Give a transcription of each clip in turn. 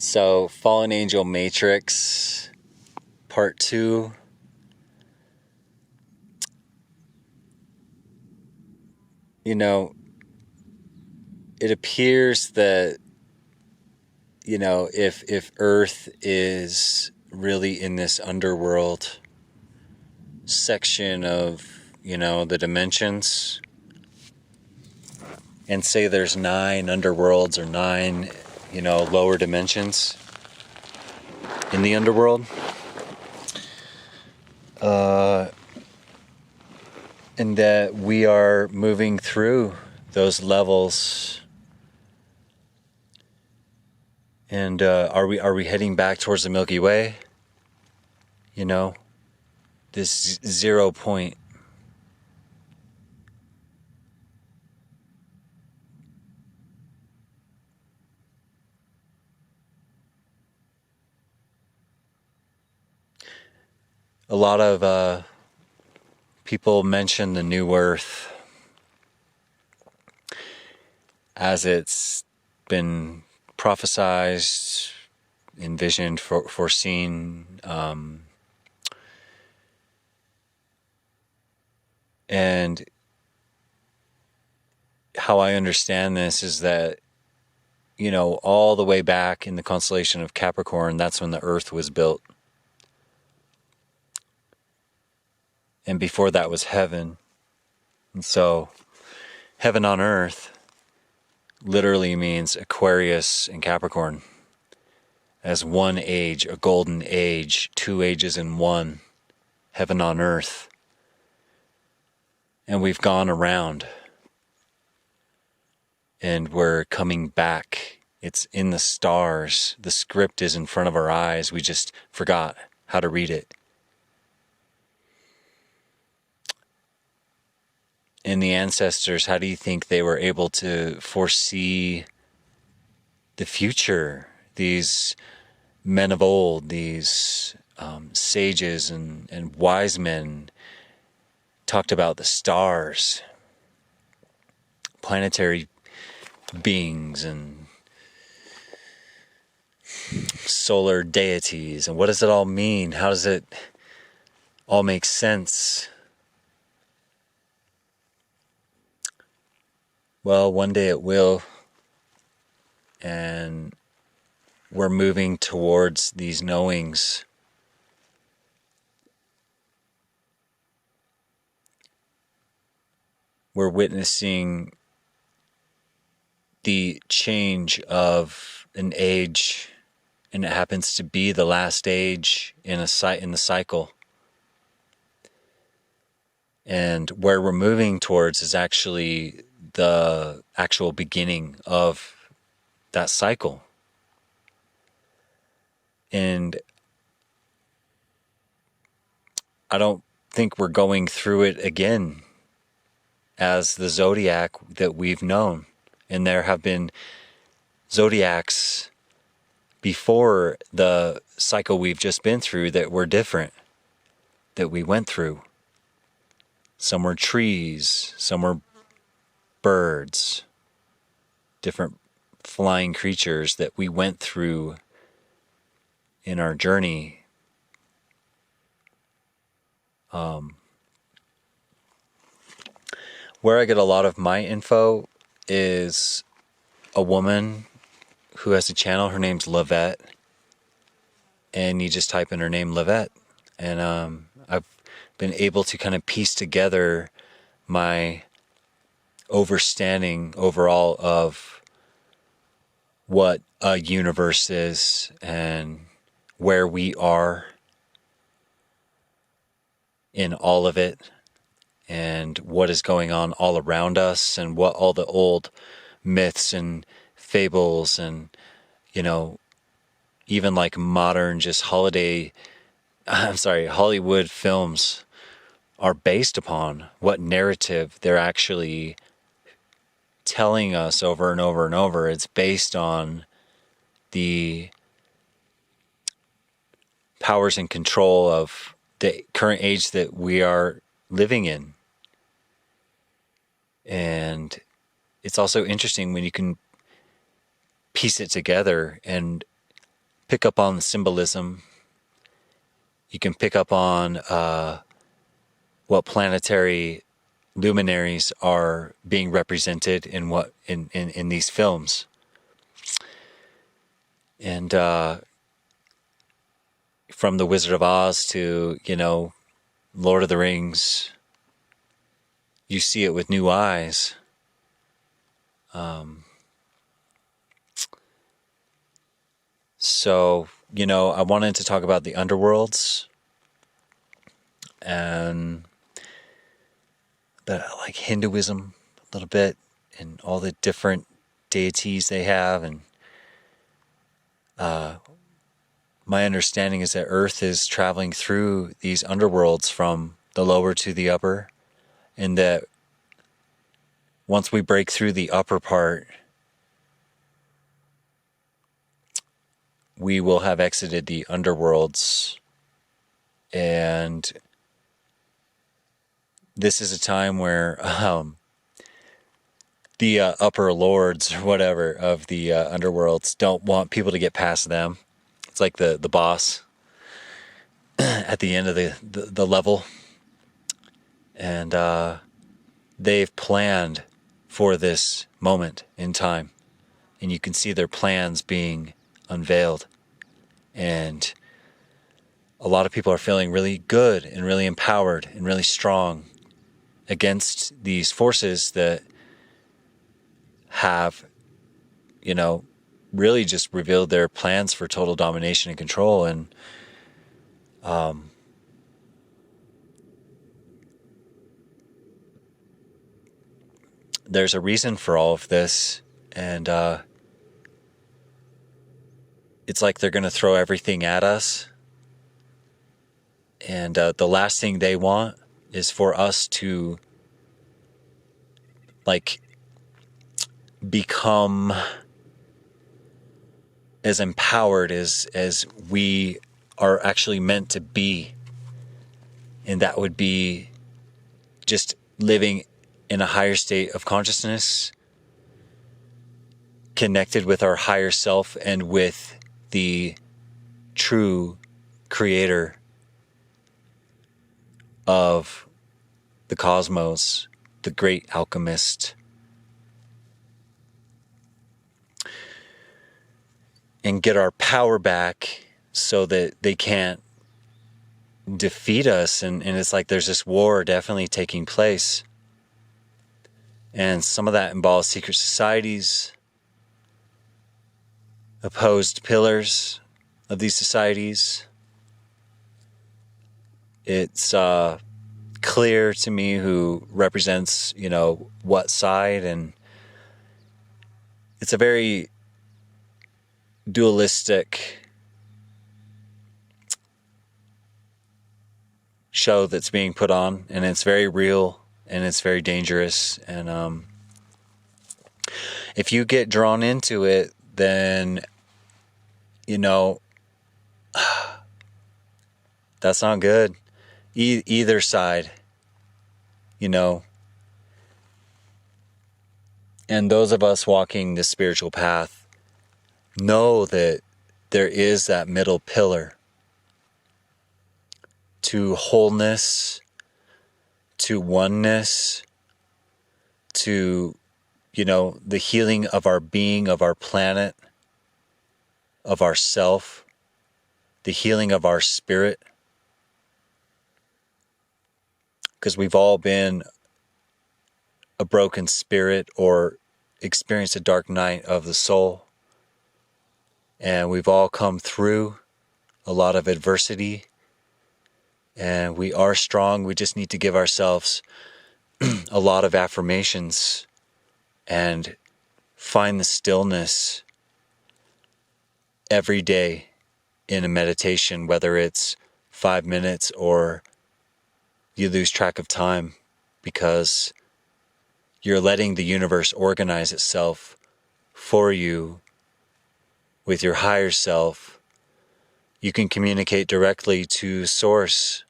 So, Fallen Angel Matrix, Part 2. You know, it appears that, if Earth is really in this underworld section of, the dimensions, and say there's 9 underworlds or 9, lower dimensions in the underworld, and that we are moving through those levels. And are we heading back towards the Milky Way? This 0 point. A lot of people mention the New Earth as it's been prophesized, envisioned, foreseen, and how I understand this is that, all the way back in the constellation of Capricorn, that's when the Earth was built. And before that was heaven. And so, heaven on earth literally means Aquarius and Capricorn as one age, a golden age, 2 ages in one, heaven on earth. And we've gone around and we're coming back. It's in the stars. The script is in front of our eyes. We just forgot how to read it. And the ancestors, how do you think they were able to foresee the future? These men of old, these sages and wise men talked about the stars, planetary beings and solar deities. And what does it all mean? How does it all make sense? Well, one day it will, and we're moving towards these knowings. We're witnessing the change of an age, and it happens to be the last age in the cycle. And where we're moving towards is actually the actual beginning of that cycle. And I don't think we're going through it again as the Zodiac that we've known. And there have been Zodiacs before the cycle we've just been through that were different, that we went through. Some were trees, some were birds, different flying creatures that we went through in our journey. Where I get a lot of my info is a woman who has a channel. Her name's Lavette, and you just type in her name, Lavette, and I've been able to kind of piece together my overstanding overall of what a universe is and where we are in all of it, and what is going on all around us, and what all the old myths and fables and, even like modern just Hollywood films are based upon, what narrative they're actually telling us over and over and over. It's based on the powers and control of the current age that we are living in. And it's also interesting when you can piece it together and pick up on the symbolism. You can pick up on what planetary luminaries are being represented in what in these films. And from The Wizard of Oz to, Lord of the Rings, you see it with new eyes. So, I wanted to talk about the Underworlds and like Hinduism a little bit and all the different deities they have. And my understanding is that Earth is traveling through these underworlds from the lower to the upper, and that once we break through the upper part, we will have exited the underworlds. And this is a time where the upper lords or whatever of the underworlds don't want people to get past them. It's like the boss at the end of the level. And they've planned for this moment in time. And you can see their plans being unveiled. And a lot of people are feeling really good and really empowered and really strong against these forces that have, really just revealed their plans for total domination and control. And there's a reason for all of this. And it's like they're going to throw everything at us. And the last thing they want is for us to become as empowered as we are actually meant to be. And that would be just living in a higher state of consciousness, connected with our higher self and with the true creator of the cosmos, the great alchemist. And get our power back so that they can't defeat us. And it's like there's this war definitely taking place. And some of that involves secret societies, opposed pillars of these societies. It's clear to me who represents, what side. And it's a very dualistic show that's being put on, and it's very real and it's very dangerous. And if you get drawn into it, then that's not good. Either side, and those of us walking the spiritual path know that there is that middle pillar to wholeness, to oneness, to, the healing of our being, of our planet, of ourself, the healing of our spirit. Because we've all been a broken spirit or experienced a dark night of the soul. And we've all come through a lot of adversity. And we are strong. We just need to give ourselves a lot of affirmations and find the stillness every day in a meditation, whether it's 5 minutes or you lose track of time, because you're letting the universe organize itself for you with your higher self. You can communicate directly to Source.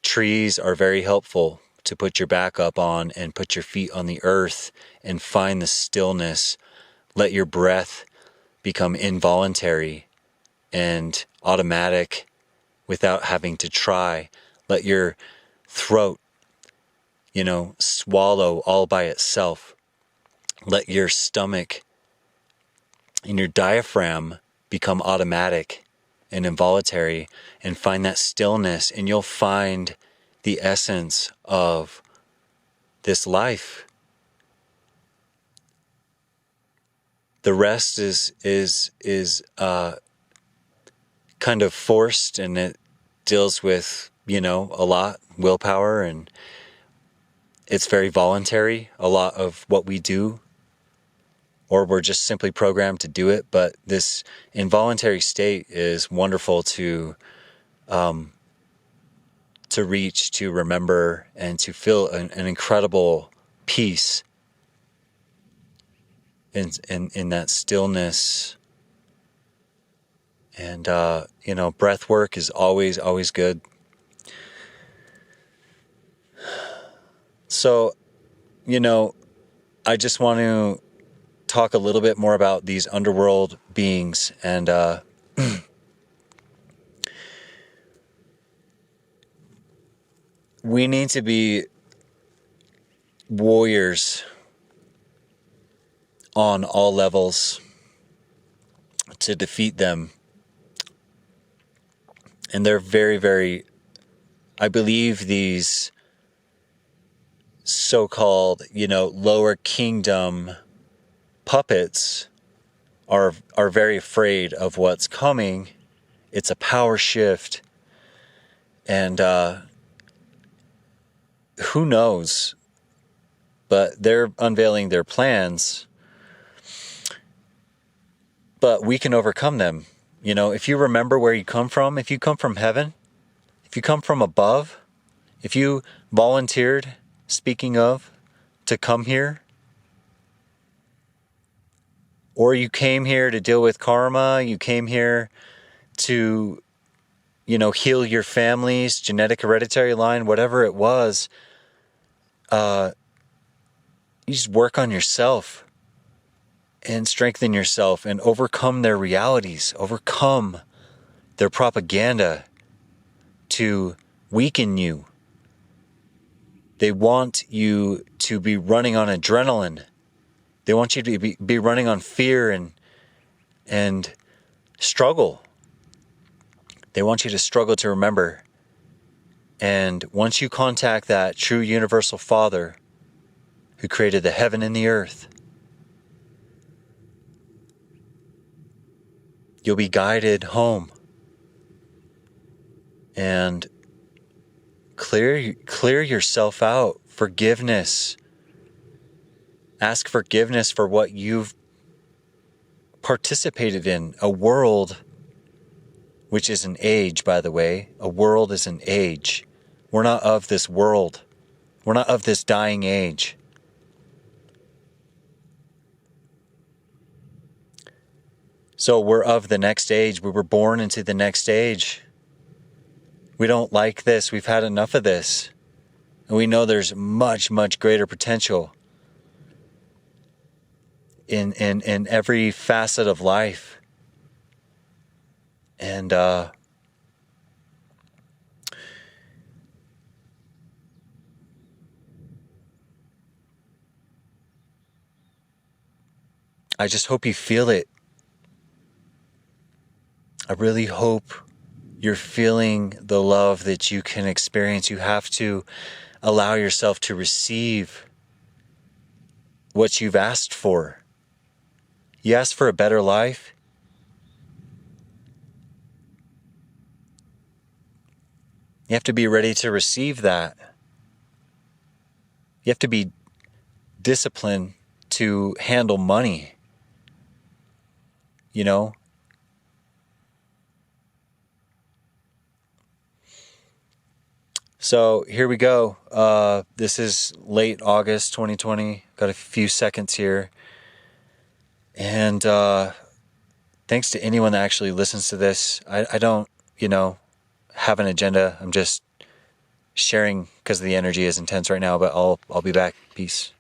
Trees are very helpful to put your back up on and put your feet on the earth and find the stillness. Let your breath become involuntary and automatic without having to try. Let your throat, swallow all by itself. Let your stomach and your diaphragm become automatic and involuntary, and find that stillness, and you'll find the essence of this life. The rest is kind of forced, and it deals with, a lot willpower, and it's very voluntary, a lot of what we do, or we're just simply programmed to do it. But this involuntary state is wonderful to reach, to remember, and to feel an incredible peace in that stillness. And, breath work is always good. So, I just want to talk a little bit more about these underworld beings. And we need to be warriors on all levels to defeat them. And they're very, very, I believe these so-called, lower kingdom puppets are very afraid of what's coming. It's a power shift. And who knows? But they're unveiling their plans. But we can overcome them. If you remember where you come from, if you come from heaven, if you come from above, if you volunteered, speaking of, to come here, or you came here to deal with karma, you came here to, heal your family's genetic hereditary line, whatever it was, you just work on yourself and strengthen yourself and overcome their realities, overcome their propaganda to weaken you. They want you to be running on adrenaline. They want you to be running on fear and struggle. They want you to struggle to remember. And once you contact that true universal Father who created the heaven and the earth, you'll be guided home. And clear yourself out. Forgiveness. Ask forgiveness for what you've participated in. A world, which is an age, by the way. A world is an age. We're not of this world. We're not of this dying age. So we're of the next age. We were born into the next age. We don't like this. We've had enough of this. And we know there's much, much greater potential in every facet of life. And I just hope you feel it. I really hope you're feeling the love that you can experience. You have to allow yourself to receive what you've asked for. You asked for a better life. You have to be ready to receive that. You have to be disciplined to handle money. So here we go. This is late August 2020. Got a few seconds here. And thanks to anyone that actually listens to this. I don't, have an agenda. I'm just sharing because the energy is intense right now, but I'll be back. Peace.